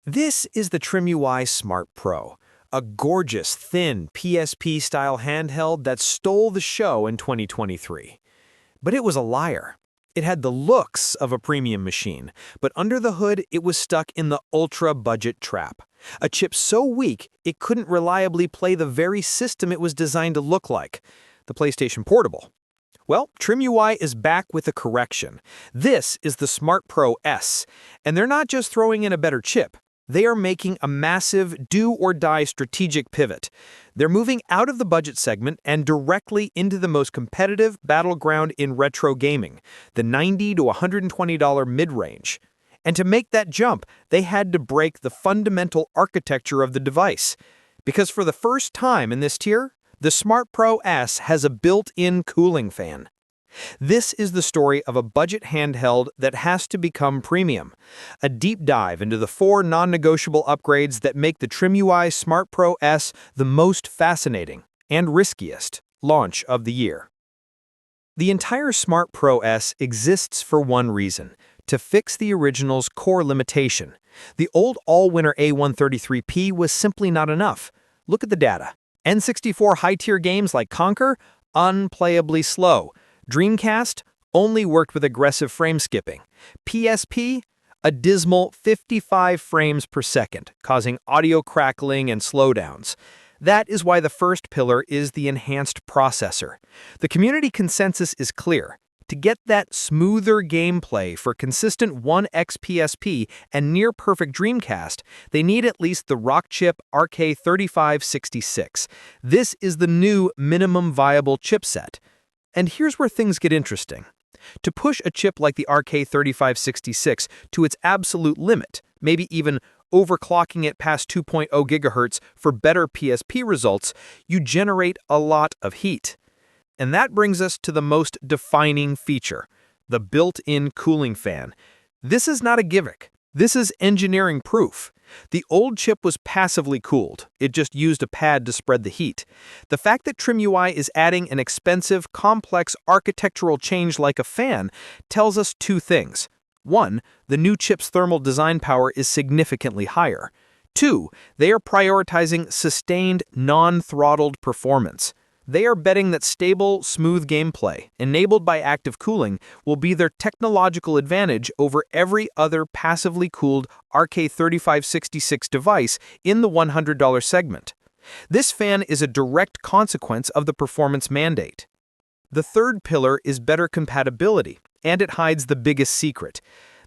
This is the TrimUI Smart Pro, a gorgeous, thin PSP-style handheld that stole the show in 2023. But it was a liar. It had the looks of a premium machine, but under the hood it was stuck in the ultra-budget trap. A chip so weak it couldn't reliably play the very system it was designed to look like, the PlayStation Portable. Well, TrimUI is back with a correction. This is the Smart Pro S, and they're not just throwing in a better chip. They are making a massive do-or-die strategic pivot. They're moving out of the budget segment and directly into the most competitive battleground in retro gaming, the $90 to $120 mid-range. And to make that jump, they had to break the fundamental architecture of the device. Because for the first time in this tier, the Smart Pro S has a built-in cooling fan. This is the story of a budget handheld that has to become premium. A deep dive into the 4 non-negotiable upgrades that make the TrimUI Smart Pro S the most fascinating and riskiest launch of the year. The entire Smart Pro S exists for one reason: to fix the original's core limitation. The old all-winner A133P was simply not enough. Look at the data. N64 high-tier games like Conquer, unplayably slow. Dreamcast only worked with aggressive frame skipping. PSP, a dismal 55 frames per second, causing audio crackling and slowdowns. That is why the first pillar is the enhanced processor. The community consensus is clear. To get that smoother gameplay for consistent 1x PSP and near-perfect Dreamcast, they need at least the Rockchip RK3566. This is the new minimum viable chipset. And here's where things get interesting. To push a chip like the RK3566 to its absolute limit, maybe even overclocking it past 2.0 GHz for better PSP results, you generate a lot of heat. And that brings us to the most defining feature, the built-in cooling fan. This is not a gimmick. This is engineering proof. The old chip was passively cooled. It just used a pad to spread the heat. The fact that TrimUI is adding an expensive, complex architectural change like a fan tells us 2 things. 1, the new chip's thermal design power is significantly higher. 2, they are prioritizing sustained, non-throttled performance. They are betting that stable, smooth gameplay, enabled by active cooling, will be their technological advantage over every other passively cooled RK3566 device in the $100 segment. This fan is a direct consequence of the performance mandate. The third pillar is better compatibility, and it hides the biggest secret.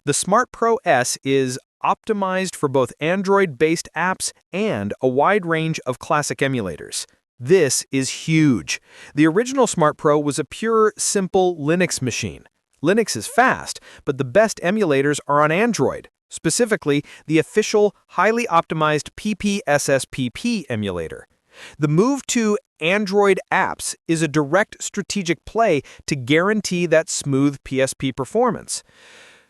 The Smart Pro S is optimized for both Android-based apps and a wide range of classic emulators. This is huge. The original Smart Pro was a pure, simple Linux machine. Linux is fast, but the best emulators are on Android, specifically the official, highly optimized PPSSPP emulator. The move to Android apps is a direct strategic play to guarantee that smooth PSP performance.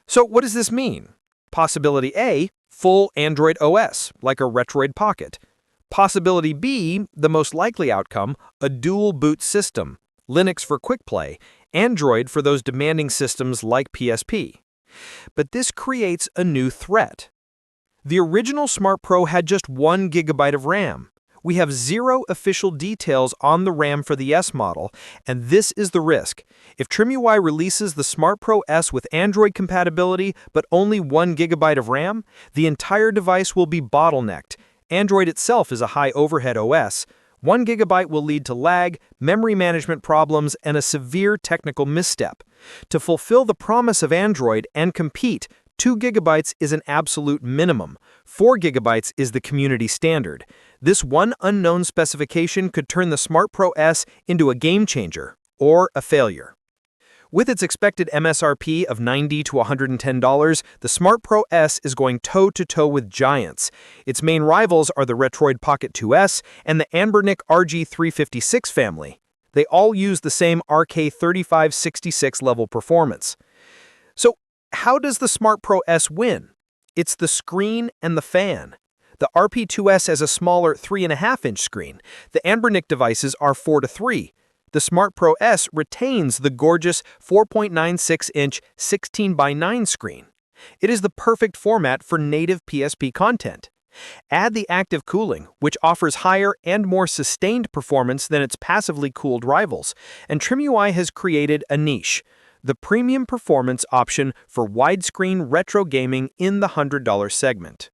So what does this mean? Possibility A, full Android OS, like a Retroid Pocket. Possibility B, the most likely outcome, a dual boot system, Linux for quick play, Android for those demanding systems like PSP. But this creates a new threat. The original Smart Pro had just 1 GB of RAM. We have 0 official details on the RAM for the S model, and this is the risk. If TrimUI releases the Smart Pro S with Android compatibility but only 1 GB of RAM, the entire device will be bottlenecked. Android itself is a high overhead OS. 1 GB will lead to lag, memory management problems, and a severe technical misstep. To fulfill the promise of Android and compete, 2 GB is an absolute minimum. 4 GB is the community standard. This one unknown specification could turn the Smart Pro S into a game changer or a failure. With its expected MSRP of $90 to $110, the Smart Pro S is going toe-to-toe with giants. Its main rivals are the Retroid Pocket 2S and the Anbernic RG356 family. They all use the same RK3566 level performance. So, how does the Smart Pro S win? It's the screen and the fan. The RP2S has a smaller 3.5-inch screen. The Anbernic devices are 4:3. The Smart Pro S retains the gorgeous 4.96-inch 16:9 screen. It is the perfect format for native PSP content. Add the active cooling, which offers higher and more sustained performance than its passively cooled rivals, and TrimUI has created a niche, the premium performance option for widescreen retro gaming in the $100 segment.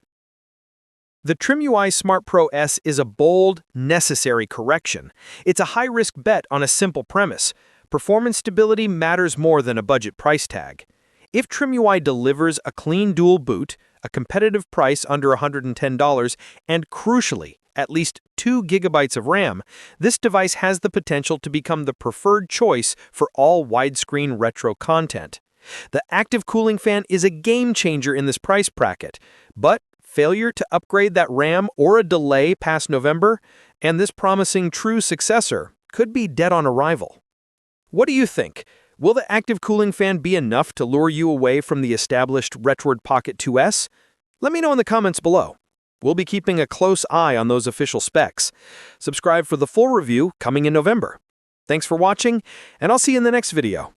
The TrimUI Smart Pro S is a bold, necessary correction. It's a high-risk bet on a simple premise. Performance stability matters more than a budget price tag. If TrimUI delivers a clean dual boot, a competitive price under $110, and crucially, at least 2 GB of RAM, this device has the potential to become the preferred choice for all widescreen retro content. The active cooling fan is a game changer in this price bracket, but failure to upgrade that RAM or a delay past November, and this promising true successor could be dead on arrival. What do you think? Will the active cooling fan be enough to lure you away from the established Retroid Pocket 2S? Let me know in the comments below. We'll be keeping a close eye on those official specs. Subscribe for the full review coming in November. Thanks for watching, and I'll see you in the next video.